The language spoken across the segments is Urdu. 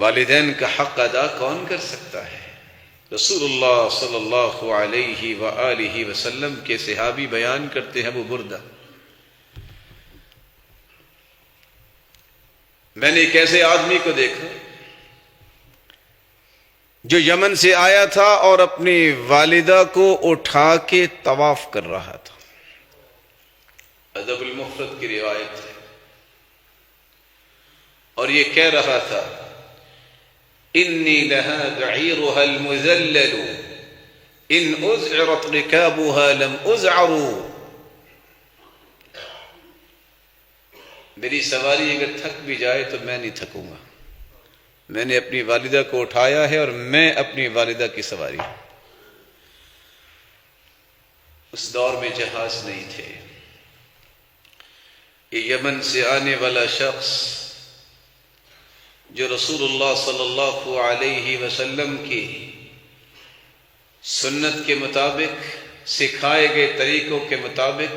والدین کا حق ادا کون کر سکتا ہے؟ رسول اللہ صلی اللہ علیہ وآلہ وسلم کے صحابی بیان کرتے ہیں، ابو بردہ، میں نے ایک ایسے آدمی کو دیکھا جو یمن سے آیا تھا اور اپنی والدہ کو اٹھا کے طواف کر رہا تھا۔ ادب المفرد کی روایت ہے، اور یہ کہہ رہا تھا انی لها بعیرها المذلل ان ازعرت رکابها لم ازعروا، میری سواری اگر تھک بھی جائے تو میں نہیں تھکوں گا، میں نے اپنی والدہ کو اٹھایا ہے اور میں اپنی والدہ کی سواری ہوں۔ اس دور میں جہاز نہیں تھے، یہ یمن سے آنے والا شخص جو رسول اللہ صلی اللہ علیہ وسلم کی سنت کے مطابق، سکھائے گئے طریقوں کے مطابق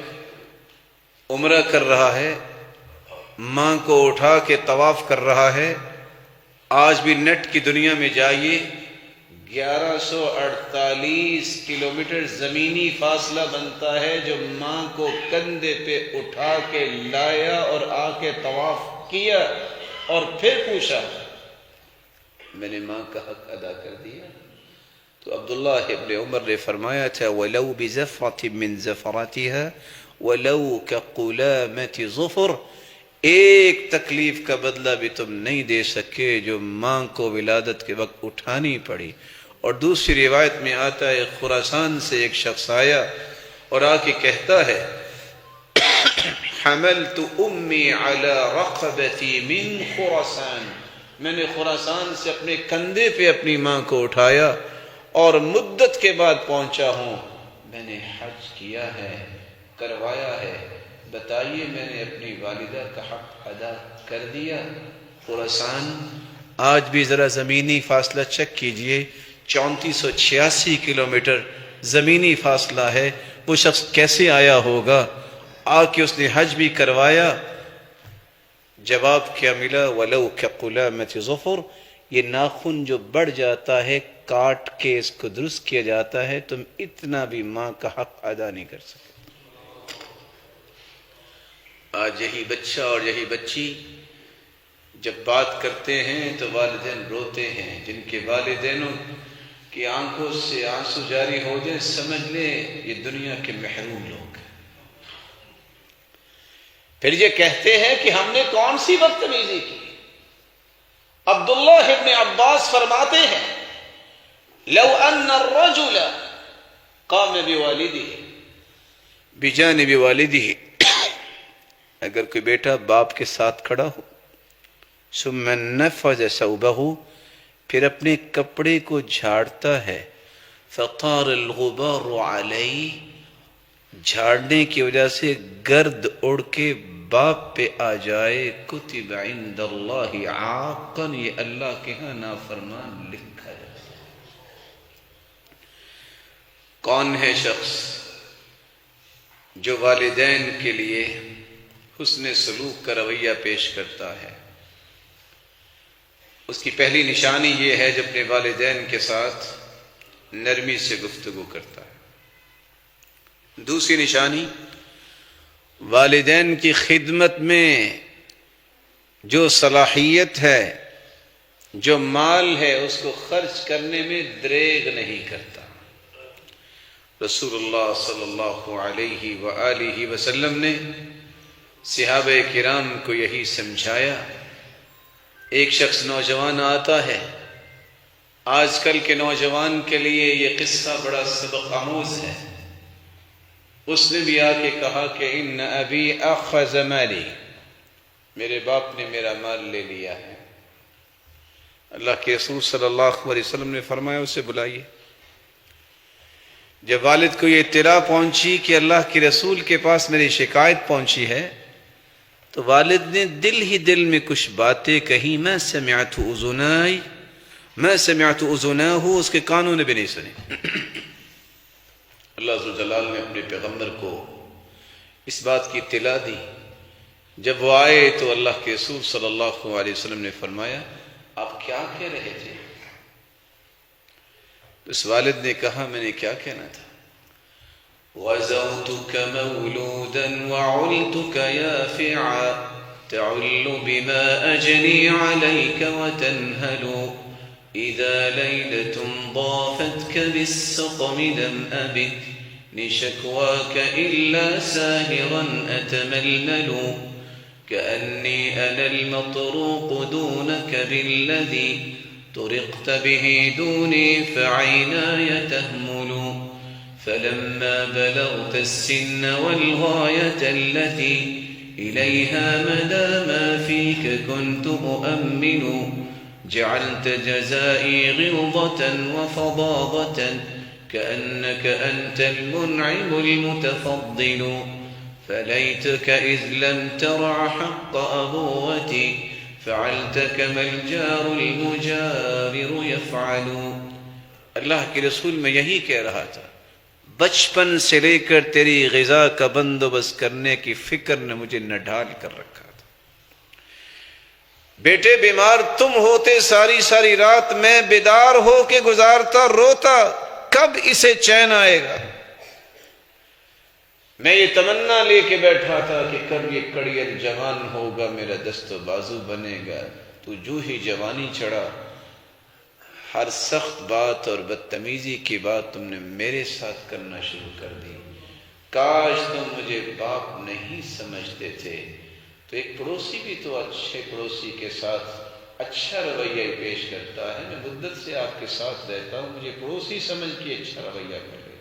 عمرہ کر رہا ہے، ماں کو اٹھا کے طواف کر رہا ہے۔ آج بھی نیٹ کی دنیا میں جائیے، 1148 کلومیٹر زمینی فاصلہ بنتا ہے جو ماں کو کندھے پہ اٹھا کے لایا اور آ کے طواف کیا، اور پھر پوچھا میں نے ماں کا حق ادا کر دیا؟ تو عبداللہ ابن عمر نے فرمایا تھا وَلَوْ بِزَفْرَةٍ مِّن زَفَرَاتِهَا وَلَوْ كَقُلَامَةِ ظُفُرٍ، ایک تکلیف کا بدلہ بھی تم نہیں دے سکے جو ماں کو ولادت کے وقت اٹھانی پڑی۔ اور دوسری روایت میں آتا ہے خراسان سے ایک شخص آیا اور آ کے کہتا ہے حملت امی علی رقبتی من خراسان، میں نے خراسان سے اپنے کندھے پہ اپنی ماں کو اٹھایا اور مدت کے بعد پہنچا ہوں، میں نے حج کیا ہے، کروایا ہے، بتائیے میں نے اپنی والدہ کا حق ادا کر دیا؟ خراسان آج بھی ذرا زمینی فاصلہ چیک کیجئے، 3486 کلومیٹر زمینی فاصلہ ہے۔ وہ شخص کیسے آیا ہوگا؟ آ کے اس نے حج بھی کروایا۔ جواب کیا ملا؟ وَلَوْ كَقُلَامَةِ ظُفُرٍ، یہ ناخن جو بڑھ جاتا ہے کاٹ کے اس کو درست کیا جاتا ہے، تم اتنا بھی ماں کا حق ادا نہیں کر سکتے۔ آج یہی بچہ اور یہی بچی جب بات کرتے ہیں تو والدین روتے ہیں، جن کے والدینوں کی آنکھوں سے آنسو جاری ہو جائیں سمجھ لیں یہ دنیا کے محروم لوگ ہیں۔ پھر یہ کہتے ہیں کہ ہم نے کون سی بدتمیزی کی؟ عبداللہ ابن عباس فرماتے ہیں لو ان الرجل قام بوالدہ بجانب والدہ، اگر کوئی بیٹا باپ کے ساتھ کھڑا ہو، ثم نفذ ثوبہ، پھر اپنے کپڑے کو جھاڑتا ہے، فطار الغبار علیہ، جھاڑنے کی وجہ سے گرد اڑ کے باپ پہ آ جائے، کتب عند اللہ عاقا، یہ اللہ کے ہاں نافرمان لکھا جائے۔ کون ہے شخص جو والدین کے لیے حسن سلوک کا رویہ پیش کرتا ہے؟ اس کی پہلی نشانی یہ ہے جب اپنے والدین کے ساتھ نرمی سے گفتگو کرتا ہے۔ دوسری نشانی، والدین کی خدمت میں جو صلاحیت ہے، جو مال ہے، اس کو خرچ کرنے میں دریغ نہیں کرتا۔ رسول اللہ صلی اللہ علیہ وآلہ وسلم نے صحابہ کرام کو یہی سمجھایا۔ ایک شخص نوجوان آتا ہے، آج کل کے نوجوان کے لیے یہ قصہ بڑا سبق آموز ہے۔ اس نے بھی آ کے کہا کہ ان ابی اخذ مالی، میرے باپ نے میرا مال لے لیا ہے۔ اللہ کے رسول صلی اللہ علیہ وسلم نے فرمایا اسے بلائیے۔ جب والد کو یہ اطلاع پہنچی کہ اللہ کے رسول کے پاس میری شکایت پہنچی ہے، تو والد نے دل ہی دل میں کچھ باتیں کہیں، میں سمعت اذنائی، میں سمعت اذناہ، اس کے کانوں نے بھی نہیں سنی۔ اللہ عز و جلال نے اپنے پیغمبر کو اس بات کی اطلاع دی۔ جب وہ آئے تو اللہ کے رسول صلی اللہ علیہ وسلم نے فرمایا آپ کیا کہہ رہے تھے؟ اس والد نے کہا میں نے کیا کہنا تھا؟ وَزَوْتُكَ مَوْلُودًا وَعُلْتُكَ يَافِعًا تعل بما أجني عليك وتنهل إذا ليلة ضافتك بالسقم لم أبت لشكواك إلا ساهرا أتململ كأني أنا المطروق دونك بالذي طرقت به دوني فعيناي تهمل فلما بلغت السن والغاية التي إليها مدى ما فيك كنت أؤمل جعلت جزائي غلظة وفظاظة كأنك أنت المنعم المتفضل فليتك إذ لم ترع حق أبوتي فعلت كما الجار المجاور يفعل. اللہ کے رسول میں یہی کہہ رہا تھا، بچپن سے لے کر تیری غذا کا بندوبست کرنے کی فکر نے مجھے نہ ڈھال کر رکھا تھا. بیٹے بیمار تم ہوتے، ساری ساری رات میں بیدار ہو کے گزارتا، روتا، کب اسے چین آئے گا. میں یہ تمنا لے کے بیٹھا تھا کہ کب یہ کڑیل جوان ہوگا، میرا دست و بازو بنے گا. تو جو ہی جوانی چڑھا، ہر سخت بات اور بدتمیزی کی بات تم نے میرے ساتھ کرنا شروع کر دی. کاش تم مجھے باپ نہیں سمجھتے تھے. تو ایک پڑوسی بھی تو اچھے پڑوسی کے ساتھ اچھا رویہ پیش کرتا ہے. میں مدت سے آپ کے ساتھ رہتا ہوں، مجھے پڑوسی سمجھ کے اچھا رویہ کر رہے.